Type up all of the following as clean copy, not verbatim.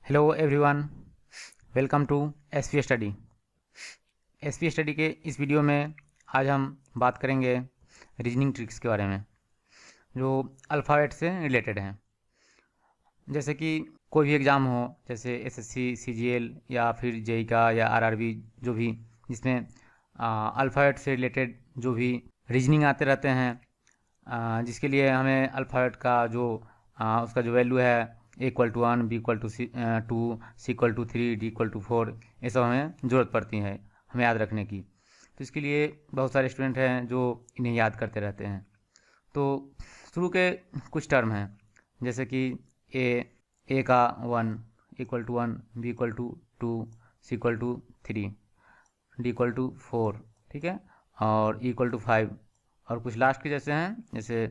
Hello everyone, welcome to SP study. SP study के इस video में आज हम बात करेंगे रीजनिंग ट्रिक्स के बारे में जो अल्फ़ाबेट से रिलेटेड हैं। जैसे कि कोई भी एग्ज़ाम हो, जैसे एसएससी, सीजीएल या फिर जेई का या आरआरबी, जो भी जिसमें अल्फ़ाबेट से रिलेटेड जो भी रीजनिंग आते रहते हैं, जिसके लिए हमें अल्फ़ाबेट का जो उसका जो वैल्यू है A=1, B=2, C=3, D=4, ये सब हमें ज़रूरत पड़ती है हमें याद रखने की। तो इसके लिए बहुत सारे स्टूडेंट हैं जो इन्हें याद करते रहते हैं। तो शुरू के कुछ टर्म हैं, जैसे कि ए का 1 B=2, C=3, D=4, ठीक है, और E=5, और कुछ लास्ट के जैसे हैं, जैसे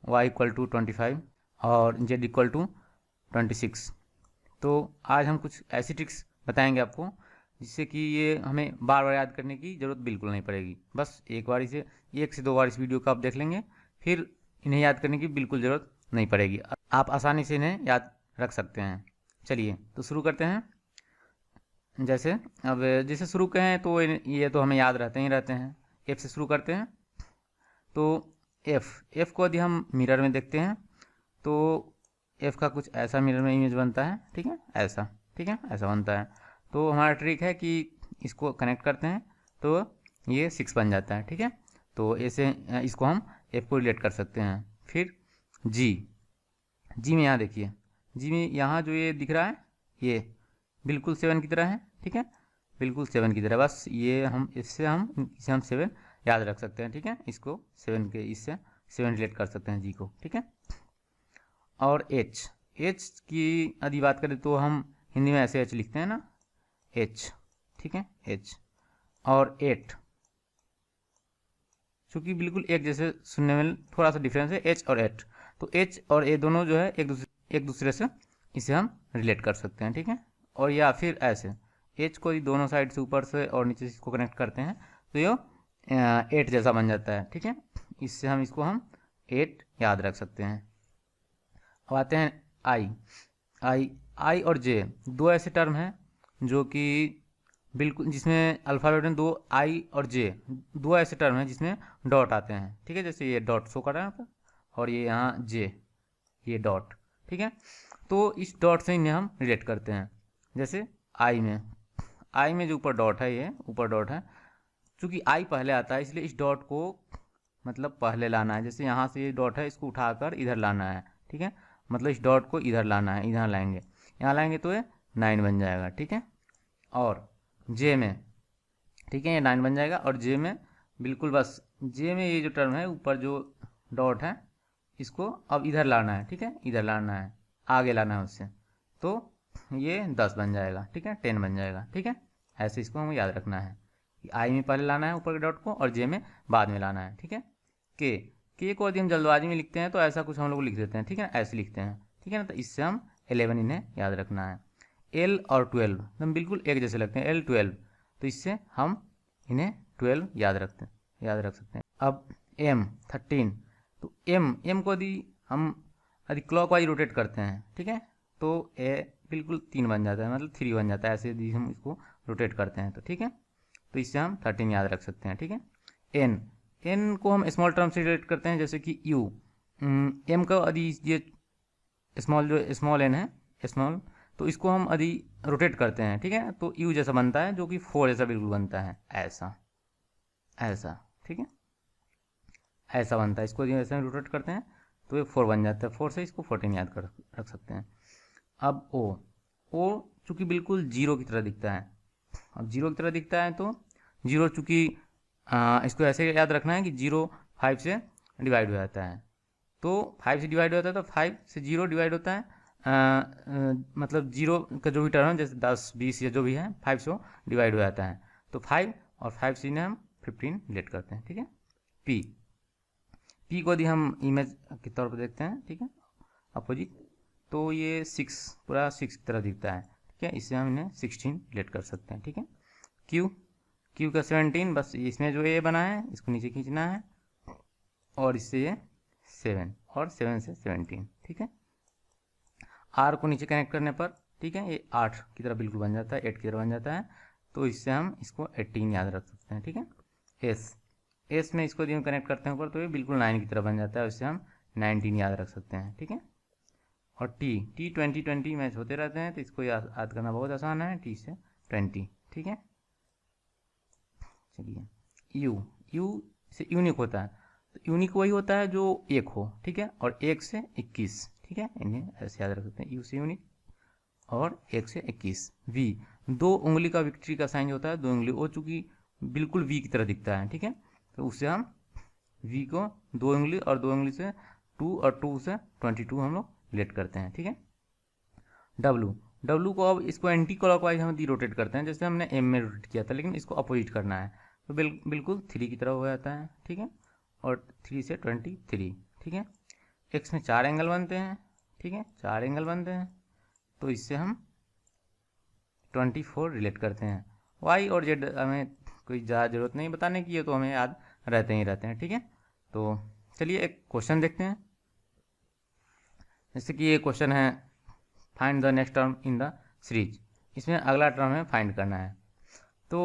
Y=25 और Z=26। तो आज हम कुछ ऐसी ट्रिक्स बताएंगे आपको जिससे कि ये हमें बार बार याद करने की ज़रूरत बिल्कुल नहीं पड़ेगी। बस एक से दो बार इस वीडियो को आप देख लेंगे, फिर इन्हें याद करने की बिल्कुल ज़रूरत नहीं पड़ेगी। आप आसानी से इन्हें याद रख सकते हैं। चलिए तो शुरू करते हैं। जैसे शुरू करें तो ये तो हमें याद रहते हैं। एफ से शुरू करते हैं। तो एफ को यदि हम मिरर में देखते हैं तो एफ का कुछ ऐसा मिरर में इमेज बनता है, ठीक है, ऐसा, ठीक है, ऐसा बनता है। तो हमारा ट्रिक है कि इसको कनेक्ट करते हैं तो ये 6 बन जाता है, ठीक है। तो ऐसे इसको हम एफ को रिलेट कर सकते हैं। फिर जी में यहाँ देखिए, जी में यहाँ जो ये दिख रहा है ये बिल्कुल 7 की तरह है, ठीक है, बिल्कुल 7 की तरह। बस ये इसे हम 7 याद रख सकते हैं, ठीक है। इसको 7 रिलेट कर सकते हैं जी को, ठीक है। और एच की यदि बात करें तो हम हिंदी में ऐसे एच लिखते हैं ना, एच, ठीक है, एच। और 8, चूँकि बिल्कुल एक जैसे सुनने में थोड़ा सा डिफरेंस है एच और एट, तो एच और ए दोनों जो है एक दूसरे से इसे हम रिलेट कर सकते हैं, ठीक है। और या फिर ऐसे एच को दोनों साइड से ऊपर से और नीचे से इसको कनेक्ट करते हैं तो ये 8 जैसा बन जाता है, ठीक है। इससे हम 8 याद रख सकते हैं। अब आते हैं आई और जे, दो ऐसे टर्म हैं जो कि बिल्कुल जिसमें अल्फ़ाबेट में दो ऐसे टर्म हैं जिसमें डॉट आते हैं, ठीक है। जैसे ये डॉट शो कर रहा है यहाँ पर, और ये यहाँ जे, ये डॉट, ठीक है। तो इस डॉट से इन्हें हम रिलेट करते हैं। जैसे आई में जो ऊपर डॉट है, ये ऊपर डॉट है, चूँकि आई पहले आता है इसलिए इस डॉट को मतलब पहले लाना है। जैसे यहाँ से ये डॉट है, इसको उठाकर इधर लाना है, ठीक है। मतलब इस डॉट को इधर लाना है, इधर लाएंगे, यहाँ लाएंगे तो ये 9 बन जाएगा, ठीक है। और जे में, ठीक है, ये 9 बन जाएगा। और जे में बिल्कुल बस जे में ये जो टर्म है ऊपर जो डॉट है इसको अब इधर लाना है, ठीक है, इधर लाना है, आगे लाना है उससे, तो ये 10 बन जाएगा, ठीक है, 10 बन जाएगा, ठीक है। ऐसे इसको हमें याद रखना है कि आई में पहले लाना है ऊपर के डॉट को और जे में बाद में लाना है, ठीक है। के को यदि हम जल्दबाजी में लिखते हैं तो ऐसा कुछ हम लोग लिख देते हैं, ठीक है, ऐसे लिखते हैं, ठीक है ना। तो इससे हम 11 इन्हें याद रखना है। एल और 12 एकदम बिल्कुल एक जैसे लगते हैं, L12, तो इससे हम इन्हें 12 याद रख सकते हैं। अब एम 13, तो एम को यदि क्लॉकवाइज रोटेट करते हैं, ठीक है, तो ए बिल्कुल 3 बन जाता है, मतलब 3 बन जाता है। ऐसे यदि हम इसको रोटेट करते हैं तो, ठीक है, तो इससे हम 13 याद रख सकते हैं, ठीक है। एन को हम स्मॉल टर्म से रिलेट करते हैं, जैसे कि यू। एम का यदि ये स्मॉल एन है, स्मॉल, तो इसको हम यदि रोटेट करते हैं, ठीक है, तो यू जैसा बनता है, जो कि 4 जैसा बिल्कुल बनता है, ऐसा, ठीक है, ऐसा बनता है। इसको जैसे हम रोटेट करते हैं तो ये 4 बन जाता है, 4 से इसको 14 याद कर रख सकते हैं। अब ओ चूँकि बिल्कुल जीरो की तरह दिखता है, अब जीरो की तरह दिखता है तो जीरो चूँकि इसको ऐसे याद रखना है कि 0 5 से डिवाइड हो जाता है, तो 5 से डिवाइड होता है तो 5 से 0 डिवाइड होता है, मतलब 0 का जो भी टर्म है, जैसे 10 20 या जो भी है, 5 से डिवाइड हो जाता है, तो 5 और 5 से इन्हें हम 15 रिलेट करते हैं, ठीक है। पी को यदि हम इमेज के तौर पर देखते हैं, ठीक है, अपोजिट, तो ये 6 पूरा 6 की तरह दिखता है, ठीक है, इससे हम इन्हें 16 रिलेट कर सकते हैं, ठीक है। क्यू का 17, बस इसमें जो ए बना है इसको नीचे खींचना है और इससे ये 7 और 7 से 17, ठीक है। आर को नीचे कनेक्ट करने पर ठीक है, ये 8 की तरह बिल्कुल बन जाता है, 8 की तरह बन जाता है। तो इससे हम इसको 18 याद रख सकते हैं। ठीक है, एस में इसको यदि हम कनेक्ट करते हैं ऊपर तो ये बिल्कुल 9 की तरह बन जाता है, इससे हम 19 याद रख सकते हैं। ठीक है, और टी 20 मैच होते रहते हैं, तो इसको याद करना बहुत आसान है, टी से 20। ठीक है, चलिए यू से यूनिक होता है, तो यूनिक वही होता है जो एक हो। ठीक है, और 1 से 21। ठीक है, इन्हें ऐसे याद रख सकते हैं, यू से यूनिक और 1 से 21। वी 2 उंगली का विक्ट्री का साइन होता है, 2 उंगली, वो चूंकि बिल्कुल वी की तरह दिखता है। ठीक है, तो उससे हम वी को 2 उंगली और 2 उंगली से 2 और 2 से 22 हम लोग रिलेट करते हैं। ठीक है, डब्लू को अब इसको एंटी क्लॉकवाइज हम रोटेट करते हैं, जैसे हमने एम में रोटेट किया था, लेकिन इसको अपोजिट करना है, तो बिल्कुल 3 की तरह हो जाता है। ठीक है, और 3 से 23। ठीक है, एक्स में 4 एंगल बनते हैं। ठीक है, 4 एंगल बनते हैं, तो इससे हम 24 रिलेट करते हैं। वाई और जेड हमें कोई ज़्यादा ज़रूरत नहीं बताने की है, तो हमें याद रहते हैं। ठीक है, तो चलिए एक क्वेश्चन देखते हैं। जैसे कि ये क्वेश्चन है, find the next term in the series. इसमें अगला टर्म हमें फाइंड करना है। तो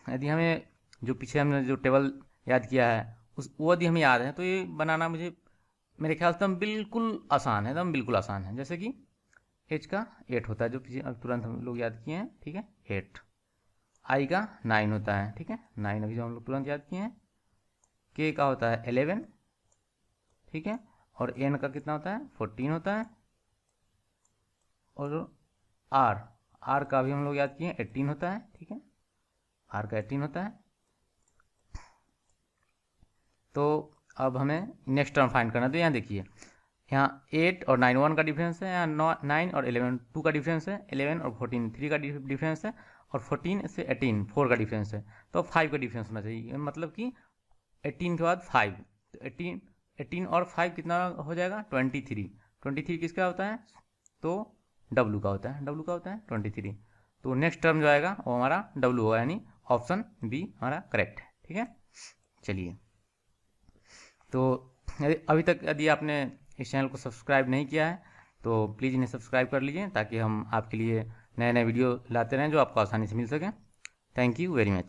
यदि हमें जो पीछे हमने जो टेबल याद किया है वो यदि हमें याद है, तो ये बनाना मेरे ख्याल से बिल्कुल आसान है, एकदम बिल्कुल आसान है। जैसे कि एच का 8 होता है, जो पीछे तुरंत हम लोग याद किए हैं। ठीक है, 8। आई का 9 होता है। ठीक है, 9 अभी जो हम लोग तुरंत याद किए हैं। के का होता है 11। ठीक है, और एन का कितना होता है 14 होता है। और आर का भी हम लोग याद किए 18 होता है। ठीक है, आर का 18 होता है। तो अब हमें नेक्स्ट टर्म फाइंड करना है। तो यहाँ देखिए, यहाँ 8 और 9 1 का डिफरेंस है, यहाँ 9 और 11 2 का डिफरेंस है, 11 और 14 3 का डिफरेंस है, और 14 से 18 4 का डिफरेंस है। तो 5 का डिफरेंस होना चाहिए, मतलब कि 18 के बाद 5, तो 18 और 5 कितना हो जाएगा 23 किसका होता है, तो डब्लू का होता है, 23। तो नेक्स्ट टर्म जो आएगा वो हमारा डब्लू होगा, यानी ऑप्शन बी हमारा करेक्ट है। ठीक है, चलिए, तो अभी तक यदि आपने इस चैनल को सब्सक्राइब नहीं किया है तो प्लीज़ इन्हें सब्सक्राइब कर लीजिए, ताकि हम आपके लिए नए वीडियो लाते रहें जो आपको आसानी से मिल सकें। Thank you very much.